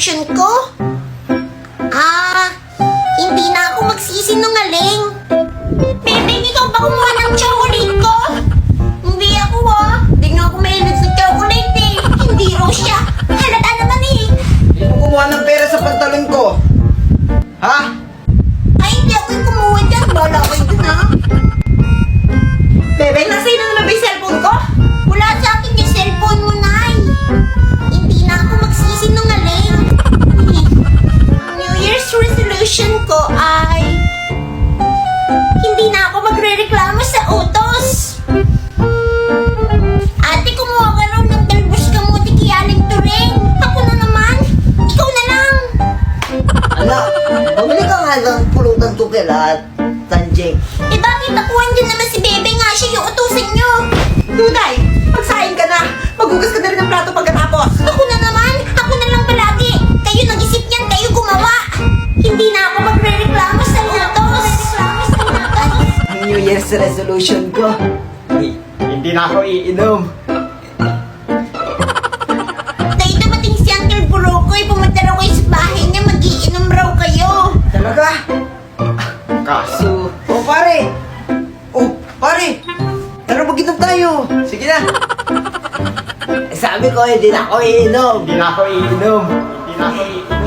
resolution ko? Hindi na ako magsisinungaling. Bebe, ikaw ba kumuha ng chocolate ko? Hindi ako Hindi nga ako mahilig sa chocolate eh. Hindi raw siya. Halata naman eh. Hindi mo kumuha ng pera sa pantalon ko. Ha? Ay, hindi ako yung kumuha dyan. Bala kayo dun Bebe, nasa'yo na naman ba yung cellphone ko? Wala sa akin yung cellphone mo, Nay. Hindi na ako magsisinungaling. New Year's resolution ko ay hindi na ako magre-reklamo sa utos. Ate, kumuha ka raw ng talbos kamuti kay Aling Turing. Ako na naman. Ikaw na lang. Anak, pumili ka nga ng pulutan to kila Tanjing. Eh bakit nakuhan dyan naman si Bebe nga siya yung utusin nyo? Tunay, magsaing ka na. Maghugas ka na rin ng plato pagkatapos. Ako na naman. Ako na lang palagi. Kayo nag-isip yan. Kayo gumawa. Hindi na ako magre-reklamo sa utos. Ang New Year's resolution ko. Hindi na ako iinom. Dahil dumating si Uncle Burokoy, pumunta raw kayo sa bahay niya. Mag-iinom raw kayo. Talaga? Kaso... pare! Tara mag-inom tayo! Sige na! Sabi ko, hindi na ako iinom! Hindi na ako iinom!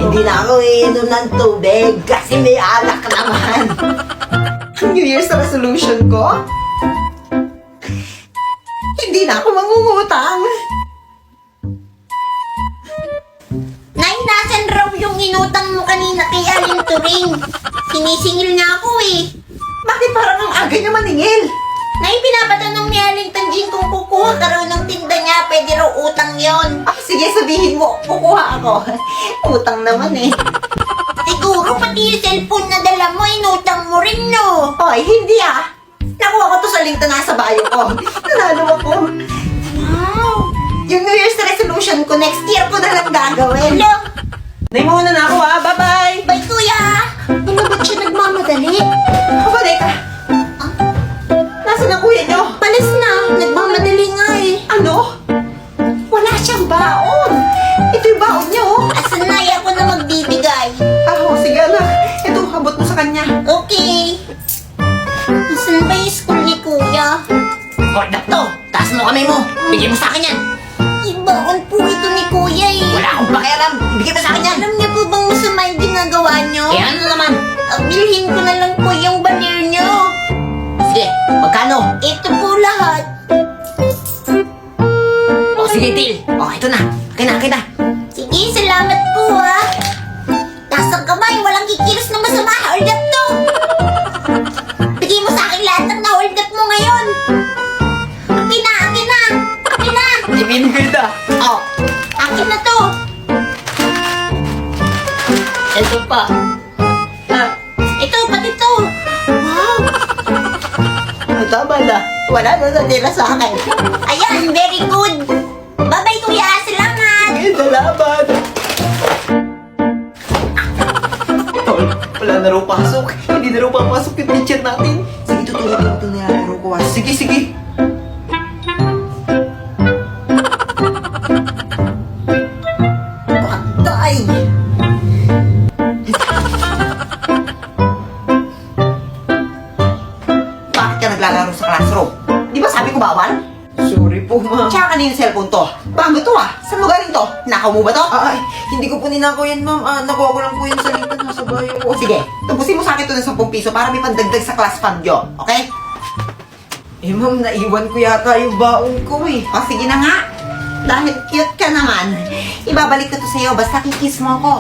Hindi na ako iinom ng tubig kasi may alak naman! Ang New Year's resolution ko? Hindi na ako mangungutang. Nay, nasan raw yung inutang mo kanina kay Aling Turing? Sinisingil niya ako eh. Bakit parang ang aga niya maningil? Nay, pinapatanong ni Aling Tanjing kung kukuha ka raw ng tinda niya, pwede raw utang yon. Sige, sabihin mo, kukuha ako. Utang naman eh. Siguro pati yung cellphone na dala mo, inutang mo rin, no? Hoy, hindi Nakuha ko to sa link na nasa bio ko. Nanalo ako. Wow! Yung New Year's resolution ko, next year ko na lang gagawin. Hello? Naimuna na ako bye-bye! Bye, kuya! Ano ba't siya nagmamadali? Kabalik ka. Nasaan ang kuya niyo? Palis na, nagmamadali nga eh. Ano? Wala siyang baon. Ito yung baon niyo. Asan na, ako na magbibigay. Sige na. Ito, habot mo sa kanya. Okay. Asan ba yung school ni kuya? Hold up to! Taas mo kamay mo! Bigyan mo sa akin yan! Ibaon po ito ni kuya eh. Wala akong pakialam! Bigyan mo sa akin yan! Alam niya po bang masama yung ginagawa niyo? Eh ano naman? Bilhin ko na lang po yung balir niyo. Sige, magkano? Ito po lahat. O sige, Til! O, ito na! Akin na! Sige, salamat po ha. Nasa kamay, walang kikilos na masama. Hold up to. Bigay mo sa akin lahat ng na-hold up mo ngayon. Akin na. Ibinigay na! Oh, akin na to. Ito pa! Ito, pati to. Wow. Tama na. Wala na natira sa akin. Ayan, very good. Bye-bye, kuya. Salamat. Salamat. Wala na raw pasok. Hindi na raw papasok yung teacher natin. Sige, tutulog lang ito nilalaro ko. Sige. Patay. Bakit ka naglalaro sa classroom? Di ba sabi ko bawal? Sorry po, ma'am. Tsaka kanina yung cellphone to. Bago to Saan mo galing to? Nakaw mo ba to? Ay, hindi ko po ninakaw yan, ma'am. Nakuha ko lang po yan sa link na nasa bayo ko. O sige, tubusin mo sa akin to ng 10 piso para may pandagdag sa class fund nyo. Okay? Eh, ma'am, naiwan ko yata yung baon ko eh. O sige na nga. Dahil cute ka naman, ibabalik ko to sa'yo basta kikiss mo ko.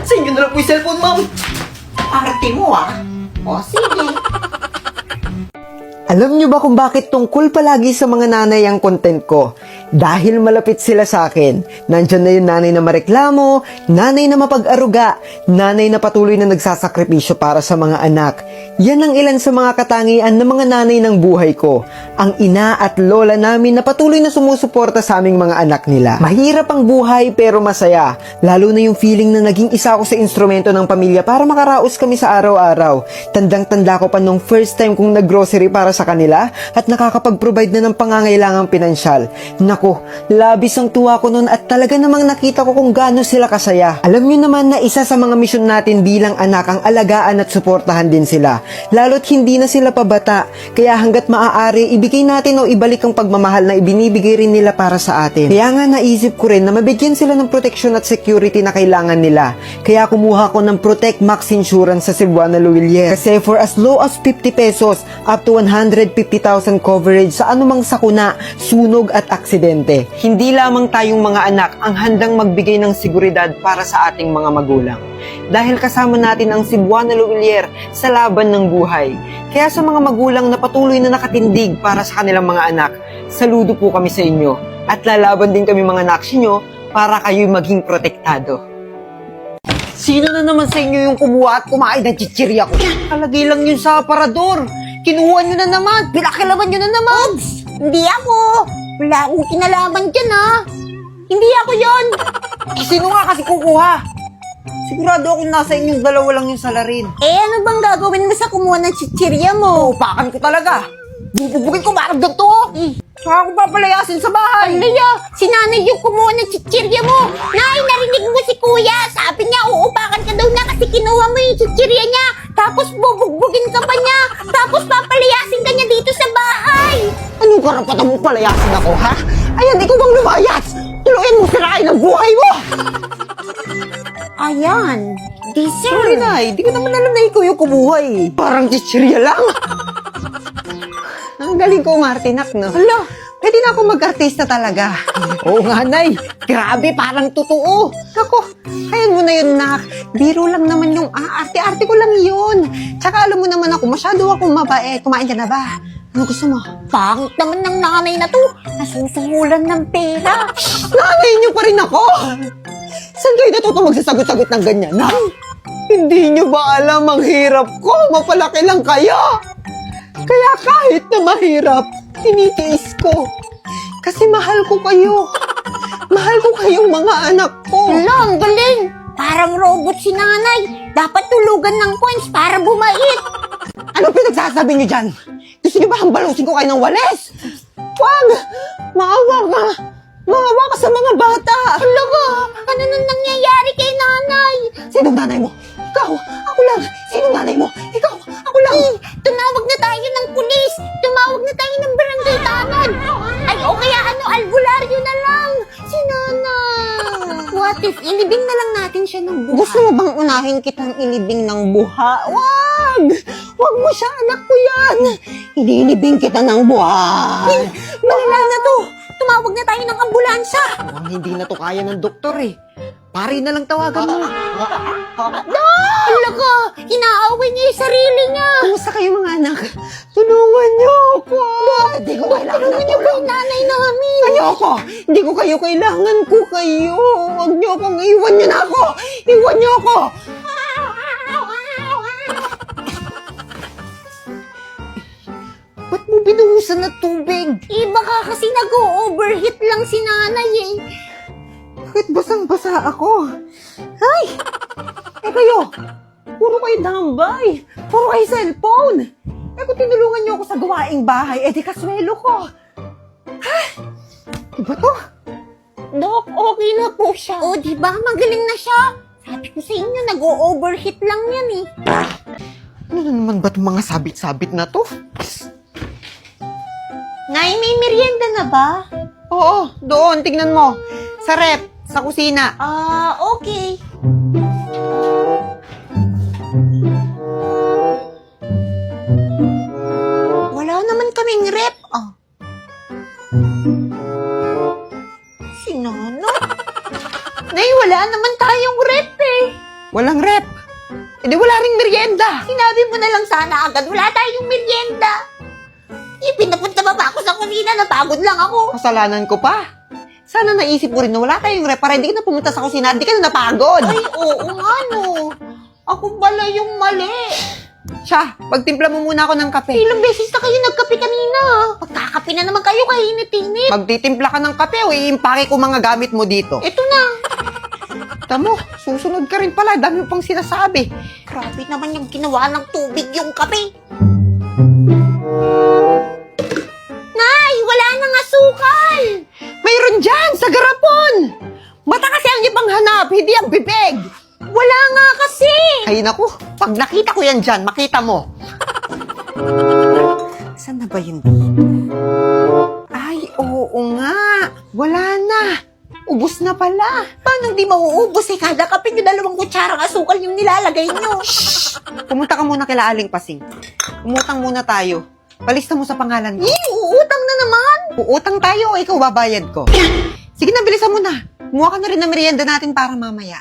Sa inyo na lang po yung cellphone, ma'am. Arte mo O sige. Alam nyo ba kung bakit tungkol palagi sa mga nanay ang content ko? Dahil malapit sila sa akin. Nandyan na yung nanay na mareklamo, nanay na mapag-aruga, nanay na patuloy na nagsasakripisyo para sa mga anak. Yan ang ilan sa mga katangian ng mga nanay ng buhay ko. Ang ina at lola namin na patuloy na sumusuporta sa aming mga anak nila. Mahirap ang buhay pero masaya. Lalo na yung feeling na naging isa ako sa instrumento ng pamilya para makaraos kami sa araw-araw. Tandang-tanda ko pa nung first time kong nag-grocery para sa kanila at nakakapag-provide na ng pangangailangang pinansyal. Nako, labis ang tuwa ko noon at talaga namang nakita ko kung gaano sila kasaya. Alam nyo naman na isa sa mga misyon natin bilang anak ang alagaan at suportahan din sila. Lalo't hindi na sila pabata. Kaya hanggat maaari, ibigay natin o ibalik ang pagmamahal na ibinibigay rin nila para sa atin. Kaya nga naisip ko rin na mabigyan sila ng protection at security na kailangan nila. Kaya kumuha ko ng Protect Max Insurance sa Cebuana Luwilier. Kasi for as low as 50 pesos up to 150,000 coverage sa anumang sakuna, sunog at aksidente. Hindi lamang tayong mga anak ang handang magbigay ng seguridad para sa ating mga magulang. Dahil kasama natin ang Cebuana Luwilier sa laban ng buhay. Kaya sa mga magulang na patuloy na nakatindig para sa kanilang mga anak, saludo po kami sa inyo. At lalaban din kami mga naksi nyo para kayo'y maging protektado. Sino na naman sa inyo yung kumuha at kumain ng chichirya ko? Kalagay lang yun sa aparador. Kinuha nyo na naman. Pinakilaman nyo na naman. Hindi ako. Wala akong kinalaman dyan, ha? Hindi ako yon. Eh, sino nga kasi kukuha? Sigurado akong nasa inyong dalawa lang yung salarin. Eh, ano bang gagawin mo sa kumuha ng chichirya mo? Upakan ko talaga. Bubugin ko marag ganito. Saka ako papalayasin sa bahay. Alaya, si nanay yung kumuha ng chichirya mo. Nay, narinig mo si kuya. Sabi niya, uupakan ka daw na kasi kinuha mo yung chichirya niya. Tapos bubugbugin ka pa niya. Tapos papalayasin ka niya dito sa bahay. Anong karapatan mo palayasin ako, ha? Ayan, ikaw bang lumayas? Tuluin mo sirain ang buhay mo! Ayan, Sorry, deserve. Nay. Di ko naman alam na ikaw yung kumuha eh. Parang chichirya lang. Ang galing ko, Martinak, no? Hala, pwede na ako mag-artista talaga. Oo nga, Nay. Grabe, parang totoo. Ako, ayan mo na yun, Nak. Biro lang naman yung arte-arte ko lang yun. Tsaka alam mo naman ako, masyado akong mabait. Kumain ka na ba? Ano gusto mo? Pangit naman ng nanay na to. Nasusuhulan ng pera. Nanay niyo pa rin ako! Saan kayo natuto magsasagot-sagot ng ganyan, ha? Hindi niyo ba alam ang hirap ko? Mapalaki lang kayo! Kaya kahit na mahirap, tinitiis ko. Kasi mahal ko kayo. Mahal ko kayong mga anak ko. Hala, ang galing. Parang robot si nanay. Dapat tulugan ng coins para bumait. Ano pinagsasabi niyo dyan? Gusto niyo ba hambalusin ko kayo ng walis? Wag! Maawa ka! Maawa ka sa mga bata! Hala ka, ano nang nangyayari kay nanay? Sinong nanay mo? Ikaw! Ako lang! Sinong nanay mo? Ikaw! Ako lang! Tumawag na tayo ng pulis. Tumawag na tayo ng barangay tanod. Ay, o kaya ano, albularyo na lang. Si nanay. What if ilibing na lang natin siya ng buhay? Gusto mo bang unahin kitang ilibing ng buha? Wag! Wag mo siya, anak ko yan! Ililibing kita ng buhay! Malala na to. Tumawag na tayo ng ambulansya. Mukhang hindi na to kaya ng doktor eh. Pari na lang tawagan mo. Hala ka, inaaway niya yung sarili niya. Kumusta kayo mga anak? Tulungan niyo ako! Hindi ko kailangan ng Tulungan niyo ba tulong. yung nanay namin? Ayoko! Hindi ko kayo kailangan ko kayo! Huwag niyo akong iwan niyo na ako! Iwan niyo ako! Ba't mo binuhusan na tubig? Eh, baka kasi nag-o-overheat lang si nanay eh. Bakit basang-basa ako? Ay! Eh kayo! Puro kayo tambay! Puro kayo cellphone! Eh kung tinulungan niyo ako sa gawaing bahay, eh di kaswelo ko! Ay! Iba to? Dok, okay na po siya. O, di ba? Magaling na siya. Sabi ko sa inyo, nag-o-overheat lang yan eh. Ano na naman ba itong mga sabit-sabit na to? Nay, may merienda na ba? Oo, doon, tignan mo. Sa rep, sa kusina. Ah, okay. Wala naman kaming rep. Ah. Si Nono? Nay, wala naman tayong rep eh. Walang rep. E di wala ring merienda. Sinabi mo na lang sana agad, wala tayong merienda. Pinapunta ba ako sa kusina? Napagod lang ako. Kasalanan ko pa. Sana naisip mo rin na wala tayong rep para hindi ka na pumunta sa kusina, hindi ka na napagod. Ay, oo nga no. Ako pala yung mali. Siya, pagtimpla mo muna ako ng kape. Ilang beses na kayo nagkape kanina. Pagkakape na naman kayo, kainit-init. Magtitimpla ka ng kape o iimpake ko mga gamit mo dito. Ito na. Tamo, susunod ka rin pala. Dami mo pang sinasabi. Grabe naman yung ginawa ng tubig yung kape. Nay, wala nang asukal. Mayroon dyan, sa garapon! Mata kasi ang ibang hanap, hindi ang bibig! Wala nga kasi. Ay naku, pag nakita ko yan dyan, makita mo. Saan na ba yun? Ay, oo nga. Wala na. Ubus na pala. Paano di mauubos eh? Kada kape nyo 2 kutsarang asukal yung nilalagay nyo. Pumunta ka muna kila Aling Pasing. Umutang muna tayo. Palista mo sa pangalan ko. Uutang na naman. Uutang tayo o ikaw babayad ko. Sige na, bilisan mo na. Kumuha ka na rin ng merienda natin para mamaya.